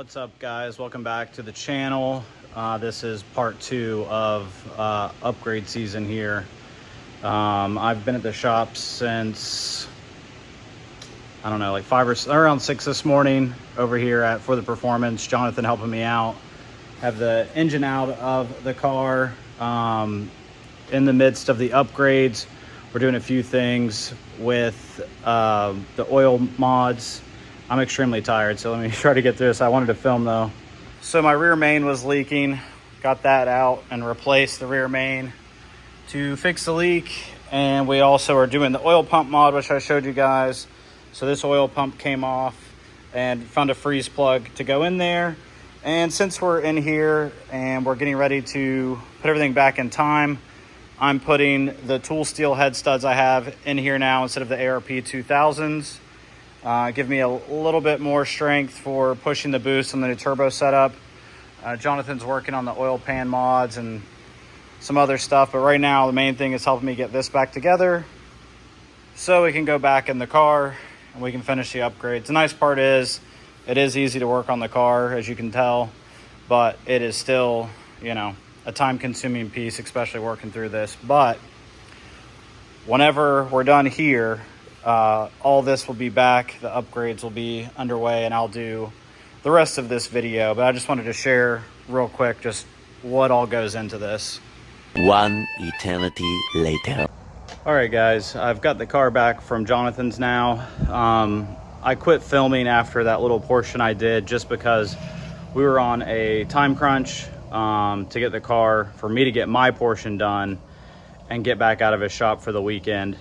What's up, guys? Welcome back to the channel. This is part 2 of upgrade season here. I've been at the shop since, I don't know, like around 6 this morning over here for the performance. Jonathan helping me out. Have the engine out of the car. In the midst of the upgrades, we're doing a few things with the oil mods. I'm extremely tired, so let me try to get through this. I wanted to film though. So my rear main was leaking. Got that out and replaced the rear main to fix the leak. And we also are doing the oil pump mod, which I showed you guys. So this oil pump came off and found a freeze plug to go in there. And since we're in here and we're getting ready to put everything back in time, I'm putting the tool steel head studs I have in here now instead of the ARP 2000s. Give me a little bit more strength for pushing the boost on the new turbo setup. Jonathan's working on the oil pan mods and some other stuff, but right now the main thing is helping me get this back together so we can go back in the car and we can finish the upgrades. The nice part is it is easy to work on the car, as you can tell, but it is still, you know, a time-consuming piece, especially working through this. But whenever we're done here, all this will be back, the upgrades will be underway, and I'll do the rest of this video. But I just wanted to share real quick just what all goes into this. One eternity later. All right, guys, I've got the car back from Jonathan's now. I quit filming after that little portion I did just because we were on a time crunch to get the car, for me to get my portion done and get back out of his shop for the weekend.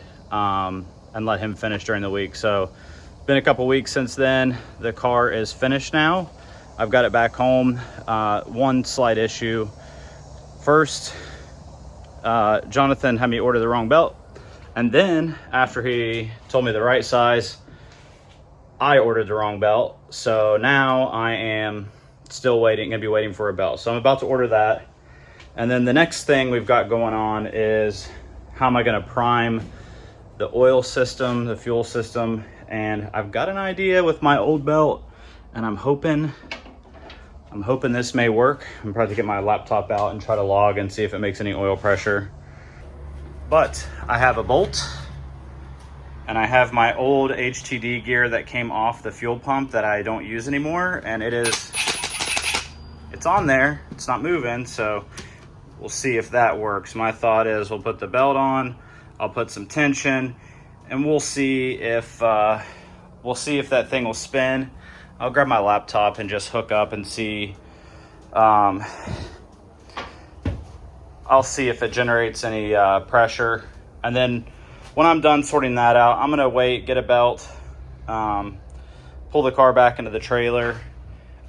And let him finish during the week. So it's been a couple weeks since then. The car is finished now. I've got it back home. One slight issue. First, Jonathan had me order the wrong belt. And then after he told me the right size, I ordered the wrong belt. So now I am still gonna be waiting for a belt. So I'm about to order that. And then the next thing we've got going on is how am I gonna prime the oil system, the fuel system. And I've got an idea with my old belt, and I'm hoping this may work. I'm probably to get my laptop out and try to log and see if it makes any oil pressure. But I have a bolt, and I have my old HTD gear that came off the fuel pump that I don't use anymore, and it's on there, it's not moving, so we'll see if that works. My thought is we'll put the belt on, I'll put some tension, and we'll see if that thing will spin. I'll grab my laptop and just hook up and see. I'll see if it generates any pressure, and then when I'm done sorting that out, I'm gonna wait, get a belt, pull the car back into the trailer,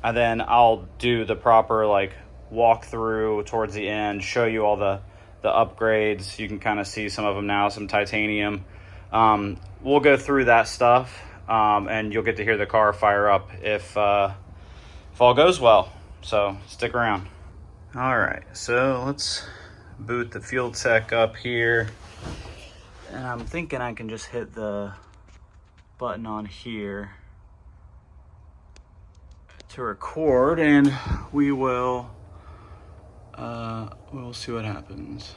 and then I'll do the proper like walk through towards the end, show you all the upgrades. You can kind of see some of them now, some titanium. We'll go through that stuff, and you'll get to hear the car fire up if all goes well. So stick around. All right, so let's boot the fuel tech up here. And I'm thinking I can just hit the button on here to record, and we'll see what happens.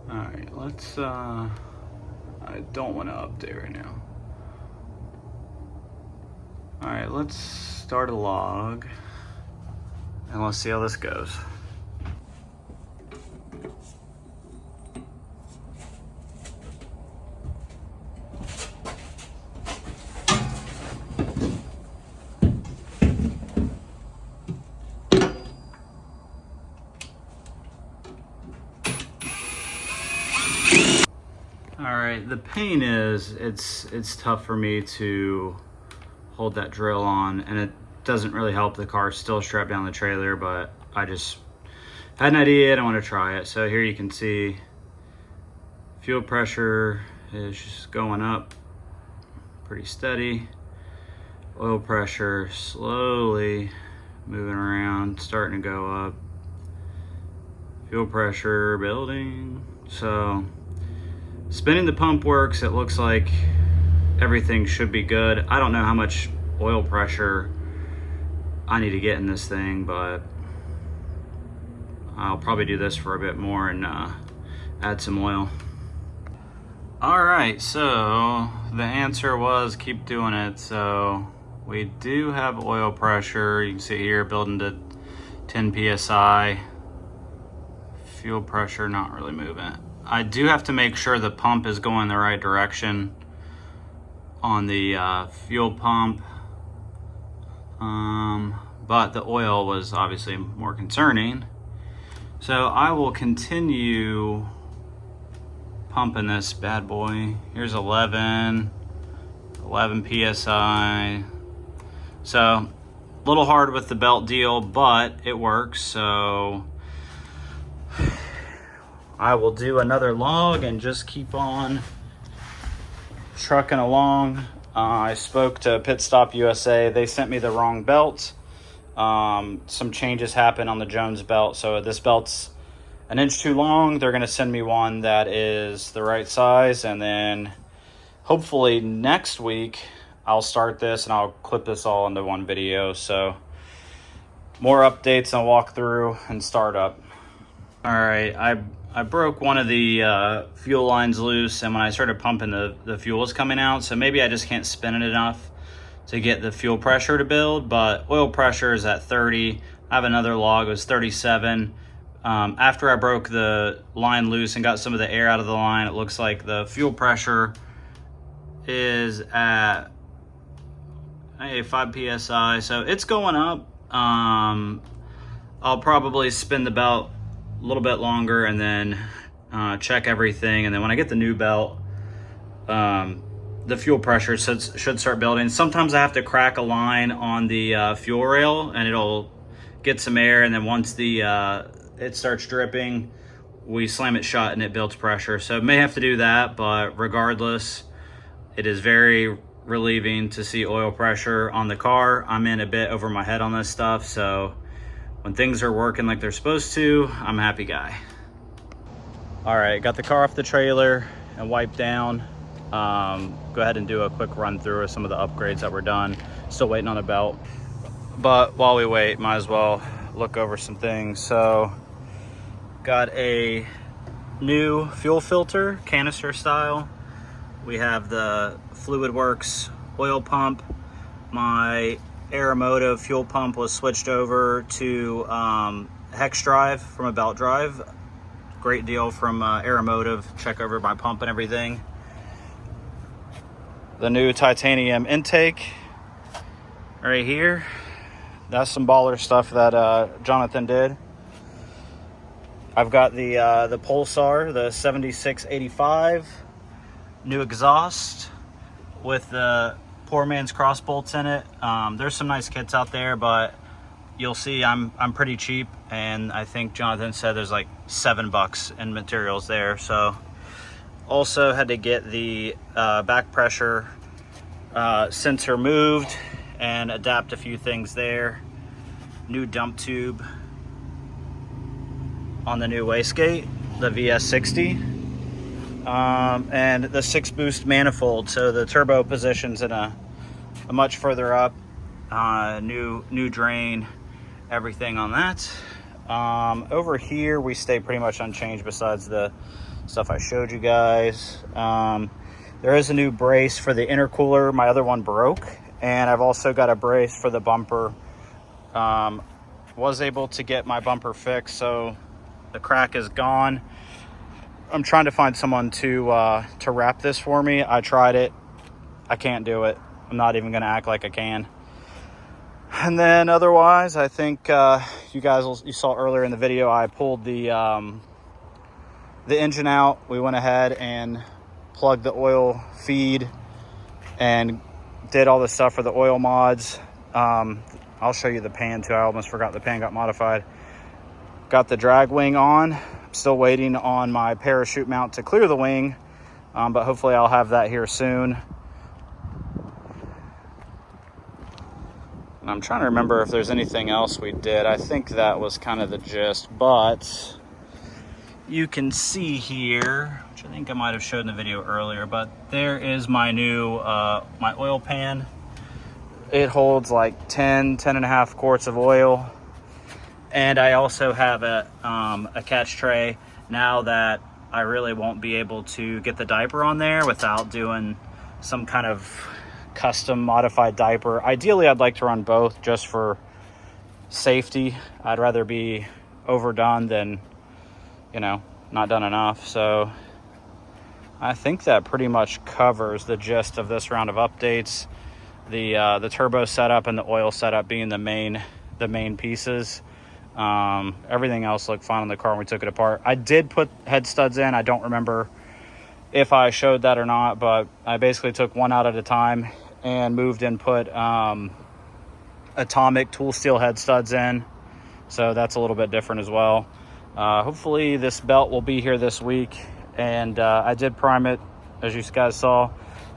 All right, let's, I don't want to update right now. All right, let's start a log, and let's see how this goes. All right, the pain is it's tough for me to hold that drill on, and it doesn't really help. The car's still strapped down the trailer, but I just had an idea and I want to try it. So here you can see fuel pressure is just going up pretty steady. Oil pressure slowly moving around, starting to go up. Fuel pressure building. So Spinning the pump works. It looks like everything should be good. I don't know how much oil pressure I need to get in this thing, but I'll probably do this for a bit more and add some oil. All right, so the answer was keep doing it. So we do have oil pressure. You can see here building to 10 psi. Fuel pressure not really moving. I do have to make sure the pump is going the right direction on the fuel pump. But the oil was obviously more concerning. So I will continue pumping this bad boy. Here's 11 psi. So a little hard with the belt deal, but it works. So I will do another log and just keep on trucking along. I spoke to Pit Stop USA. They sent me the wrong belt. Some changes happened on the Jones belt, so this belt's an inch too long. They're going to send me one that is the right size, and then hopefully next week I'll start this and I'll clip this all into one video. So more updates and walkthrough and startup. All right, I broke one of the fuel lines loose, and when I started pumping, the fuel was coming out. So maybe I just can't spin it enough to get the fuel pressure to build, but oil pressure is at 30. I have another log, it was 37. After I broke the line loose and got some of the air out of the line, it looks like the fuel pressure is at 5 psi, so it's going up. I'll probably spin the belt a little bit longer and then check everything, and then when I get the new belt, the fuel pressure should start building. Sometimes I have to crack a line on the fuel rail and it'll get some air, and then once the it starts dripping, we slam it shut and it builds pressure. So may have to do that, but regardless, it is very relieving to see oil pressure on the car. I'm in a bit over my head on this stuff, so when things are working like they're supposed to, I'm a happy guy. All right, got the car off the trailer and wiped down. Go ahead and do a quick run through of some of the upgrades that were done. Still waiting on a belt, but while we wait, might as well look over some things. So got a new fuel filter, canister style. We have the Fluid Works oil pump. My Aeromotive fuel pump was switched over to hex drive from a belt drive. Great deal from Aeromotive. Check over my pump and everything. The new titanium intake right here. That's some baller stuff that Jonathan did. I've got the Pulsar, the 7685, new exhaust with the poor man's cross bolts in it. There's some nice kits out there, but you'll see I'm pretty cheap, and I think Jonathan said there's like $7 in materials there. So also had to get the back pressure sensor moved and adapt a few things there. New dump tube on the new wastegate, the VS60, and the 6-boost manifold, so the turbo positions in a much further up. New drain, everything on that. Over here we stay pretty much unchanged besides the stuff I showed you guys. There is a new brace for the intercooler. My other one broke, and I've also got a brace for the bumper. Was able to get my bumper fixed, so the crack is gone. I'm trying to find someone to wrap this for me. I tried it. I can't do it. I'm not even going to act like I can. And then otherwise, I think you saw earlier in the video, I pulled the engine out. We went ahead and plugged the oil feed and did all the stuff for the oil mods. I'll show you the pan too. I almost forgot the pan got modified. Got the drag wing on. I'm still waiting on my parachute mount to clear the wing, but hopefully I'll have that here soon. And I'm trying to remember if there's anything else we did. I think that was kind of the gist, but you can see here, which I think I might have showed in the video earlier, but there is my new my oil pan. It holds like 10 and a half quarts of oil. And I also have a catch tray now that I really won't be able to get the diaper on there without doing some kind of custom modified diaper. Ideally, I'd like to run both just for safety. I'd rather be overdone than, you know, not done enough. So I think that pretty much covers the gist of this round of updates. The turbo setup and the oil setup being the main pieces. Everything else looked fine on the car when we took it apart. I did put head studs in. I don't remember if I showed that or not, but I basically took one out at a time and moved and put atomic tool steel head studs in. So that's a little bit different as well. Hopefully this belt will be here this week, and I did prime it, as you guys saw,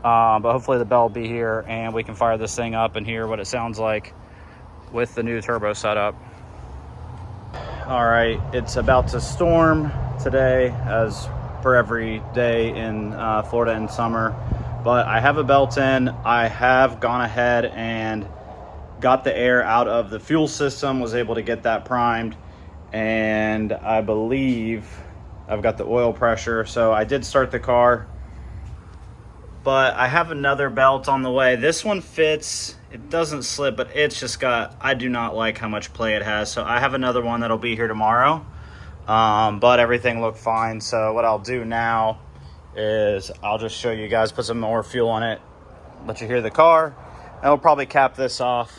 but hopefully the belt will be here and we can fire this thing up and hear what it sounds like with the new turbo setup. All right, it's about to storm today, as per every day in Florida in summer, but I have a belt in. I have gone ahead and got the air out of the fuel system, was able to get that primed, and I believe I've got the oil pressure. So I did start the car, but I have another belt on the way. This one fits. It doesn't slip, but it's just got, I do not like how much play it has. So I have another one that'll be here tomorrow, but everything looked fine. So what I'll do now is I'll just show you guys, put some more fuel on it, let you hear the car, and we'll probably cap this off.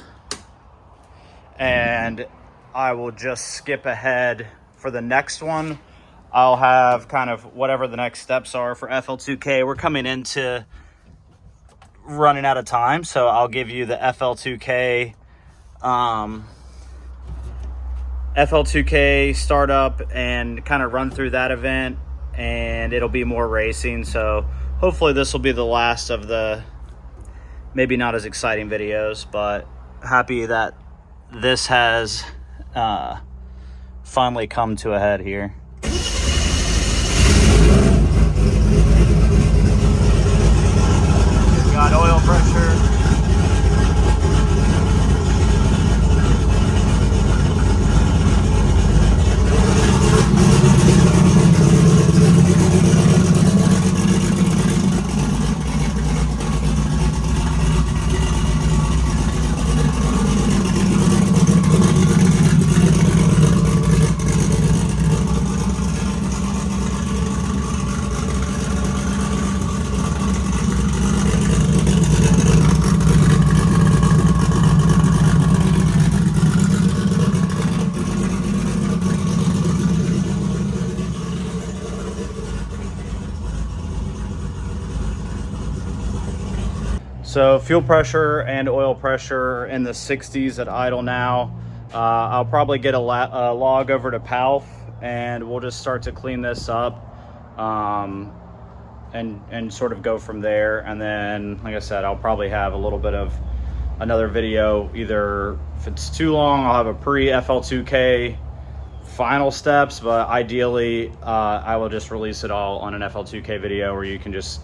And I will just skip ahead for the next one. I'll have kind of whatever the next steps are for FL2K. We're coming into running out of time, so I'll give you the FL2K startup and kind of run through that event, and it'll be more racing. So hopefully this will be the last of the maybe not as exciting videos, but happy that this has finally come to a head here. Got oil pressure. So fuel pressure and oil pressure in the 60s at idle now. I'll probably get a log over to PALF, and we'll just start to clean this up and sort of go from there. And then, like I said, I'll probably have a little bit of another video. Either if it's too long, I'll have a pre-FL2K final steps, but ideally I will just release it all on an FL2K video where you can just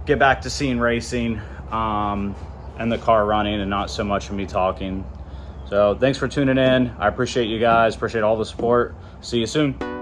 get back to seeing racing and the car running and not so much of me talking. So thanks for tuning in. I appreciate you guys, appreciate all the support. See you soon.